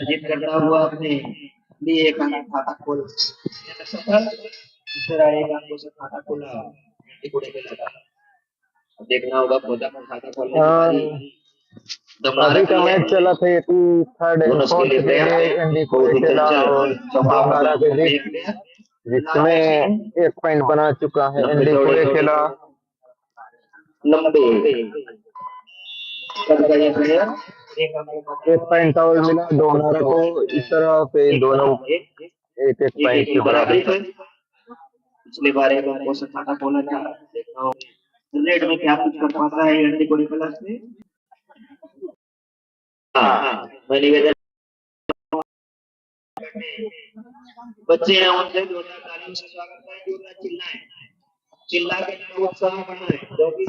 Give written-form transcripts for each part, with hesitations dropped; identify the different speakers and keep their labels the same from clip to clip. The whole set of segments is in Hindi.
Speaker 1: अर्जित करता हुआ अपने लिए एक खाता खोल सफल। दूसरा एक आपको से खाता खोला टिकोड़े के लगा। अब देखना होगा पोता का खाता खोलने की बारी।
Speaker 2: अभी का मैच चला था 3rd एंड 4th के लिए एंडी कोरेकेला और दोनारा के बीच, जिसमें 1 पॉइंट बना चुका है एंडी कोरेकेला।
Speaker 1: लंबे
Speaker 2: 1 पॉइंट और मिला दोनारा को। इस तरह से दोनों 1-1 पॉइंट के बराबर।
Speaker 1: पिछले बार एक हमको से खाता खोला था। देखना हो रेड में क्या कुछ कर पाता है एंडी कोरेकेला से। मैं निवेदन बच्चे हैं उनसे जोरदार तालियों से स्वागत करें। जोरदार चिल्लाएं, चिल्ला के उत्साह बढ़ाएं, क्योंकि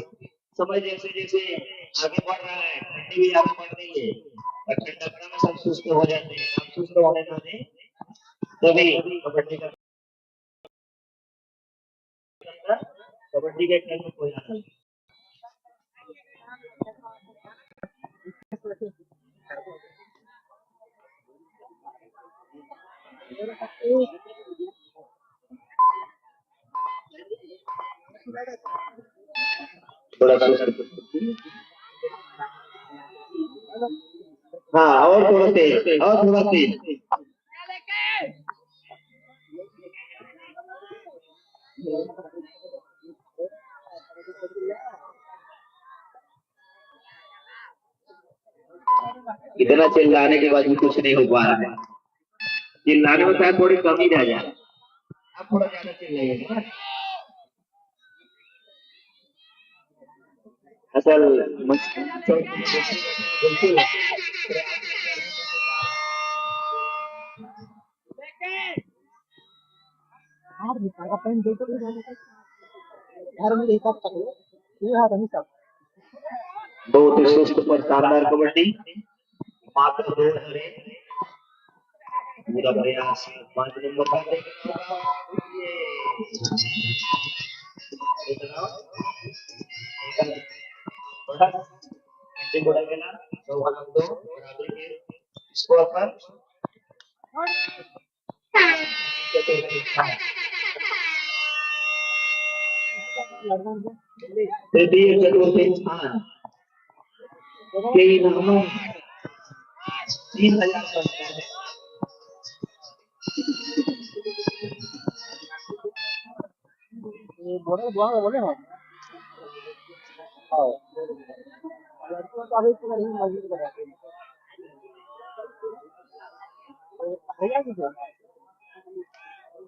Speaker 1: समय जैसे जैसे आगे बढ़ रहा है ठंडी भी आगे बढ़ रही है और ठंडा में सब सुस्त हो जाते हैं। आप सुस्त होने ना दें, तभी कबड्डी के खेल में कोई आता है। थोड़ा सा हाँ और थोड़ा तेज और थोड़ा तेज। इतना चिल्लाने के बाद भी कुछ नहीं हो पा रहा है। चिल्लाने में शायद थोड़ी कमी रह जाए। आप थोड़ा ज्यादा चिल्लाइएगा ना। असल बहुत ही सुस्त पर शानदार कबड्डी। मात्र 2 रन, पूरा प्रयास 5 नंबर का स्कोर पर तृतीय चतुर्थी स्थान के इनामों 3000 बोले हो।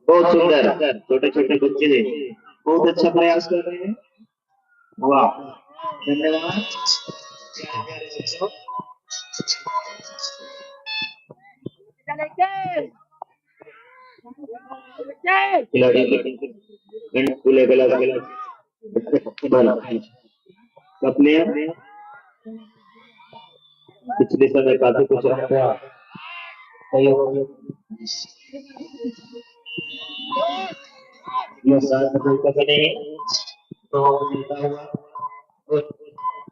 Speaker 1: बहुत सुंदर, छोटे छोटे बच्चे बहुत अच्छा प्रयास कर रहे हैं। वाह, धन्यवाद खिलाड़ी अपने पिछले समय काफी कुछ रखा तो मिलता हुआ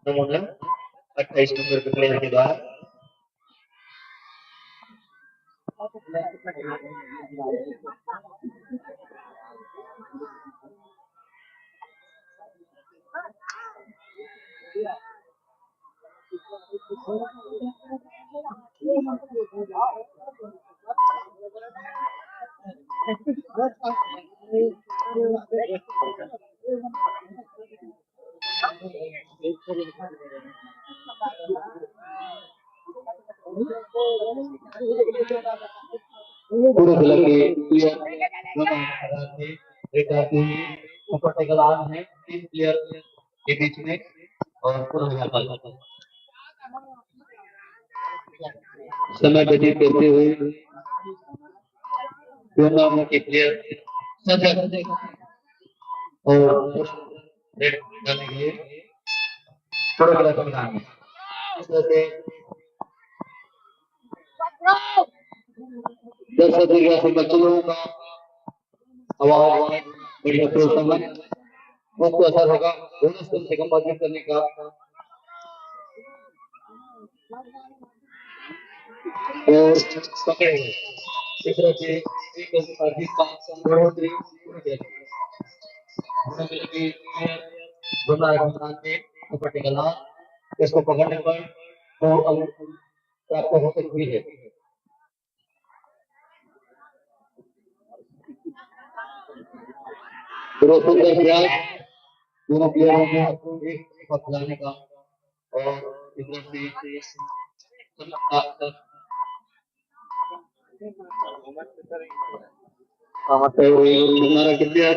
Speaker 1: नमूना 28 नंबर के प्लेयर के द्वारा पूरे जिले के पट्टेगलान है 3 प्लेयर के बीच में और समय व्यतीत करते हुए दोनों के प्लेयर सजग और रेड करने के लिए थोड़ा बड़ा संविधान है। जैसे 10 से बच्चों का आवाज बढ़िया प्रोत्साहन उसको असर होगा। बोनस कम से कम अर्जित करने का और पकड़े गए। इस तरह से एक अधिक का बढ़ोतरी पट्टिकला इसको पकड़ने पर तो प्राप्त हो सकती है। सुंदर प्रयास दोनों प्लेयरों को एक पथ लाने का और इस तरह से हमारा कितना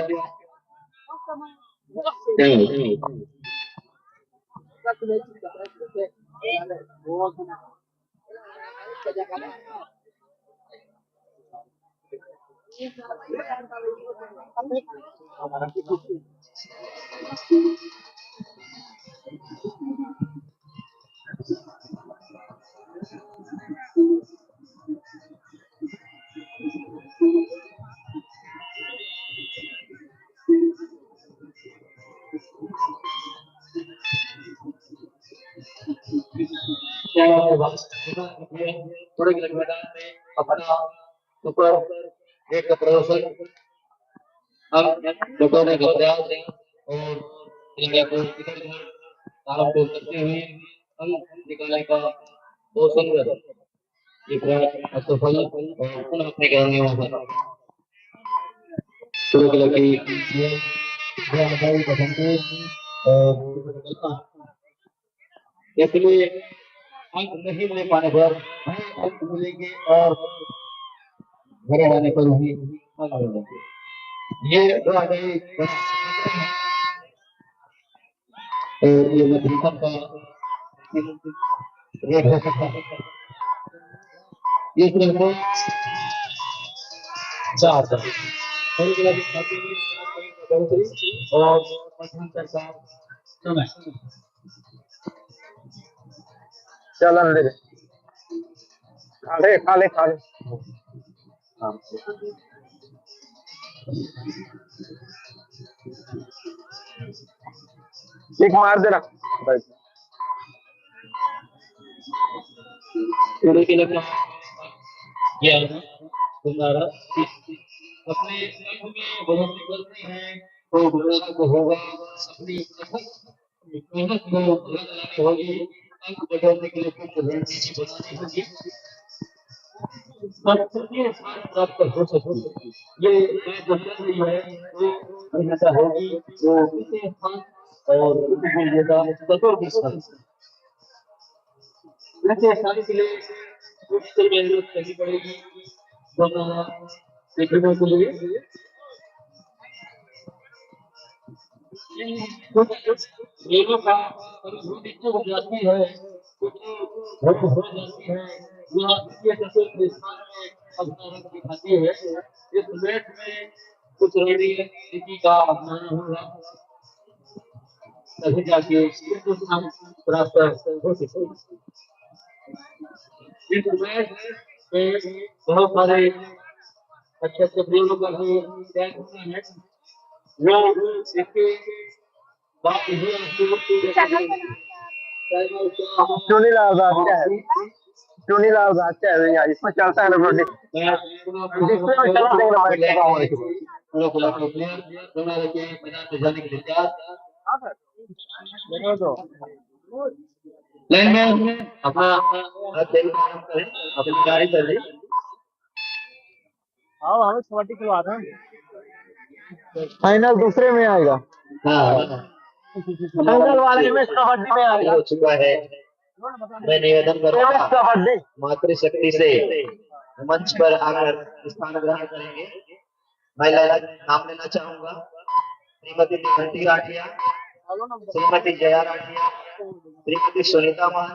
Speaker 1: थोड़े मैदान में अपना सुपर एक का प्रदर्शन अब बटोरने का प्रयास है और इंडिया को इधर उधर तारों को करते हुए अंक निकालने का बहुत सुंदर असफल और पुनः अपने घर में होगा शुरू के लगी इसलिए अंक नहीं मिल पाने पर अंक मिलेंगे और घरे आने पर ही अंक मिलेंगे। ये दो आ गई ये मध्यम का रेट हो सकता है। ये सिर्फ चार और समय
Speaker 2: चलन ले खाले खाले एक मार देना
Speaker 1: के लगा ये तुम्हारा अपने में बढ़ोतरी करनी है तो बढ़ोतरी को होगा अपनी मेहनत को लगानी होगी अंक बढ़ोतरी के लिए कुछ रणनीति बनानी होगी प्राप्त हो सके ये जो चल रही है वो हमेशा होगी वो किसी स्थान और कठोर स्थान स्थान के लिए कुछ तो मेहनत करनी पड़ेगी देखने के लिए कुछ रेलों का अनुभूति हो जाती है कुछ रद्द हो जाती है यह स्थान में अपना रंग दिखाती है इस मैच में कुछ रणनीति का अपनाना होगा तभी जाके स्थान प्राप्त हो सके इस मैच में बहुत सारे अच्छे अच्छे प्लेयरों का भी तय होना है जो इसके बात
Speaker 2: चुनीलाल राज क्या है चुनीलाल राज क्या है यार इसमें चलता है ना प्रोजेक्ट जिसमें चला देंगे
Speaker 1: मैदान के लिए लाइन में अपना अपनी गाड़ी चल रही
Speaker 2: हाँ हमें 40 किलो आता है फाइनल दूसरे में आएगा फाइनल वाले में कबड्डी में आएगा
Speaker 1: हो चुका है मैं निवेदन करूंगा मातृशक्ति से मंच पर आकर स्थान ग्रहण करेंगे मैं नाम लेना चाहूंगा श्रीमती निघंटी राठिया श्रीमती जया राठिया श्रीमती सुनीता मान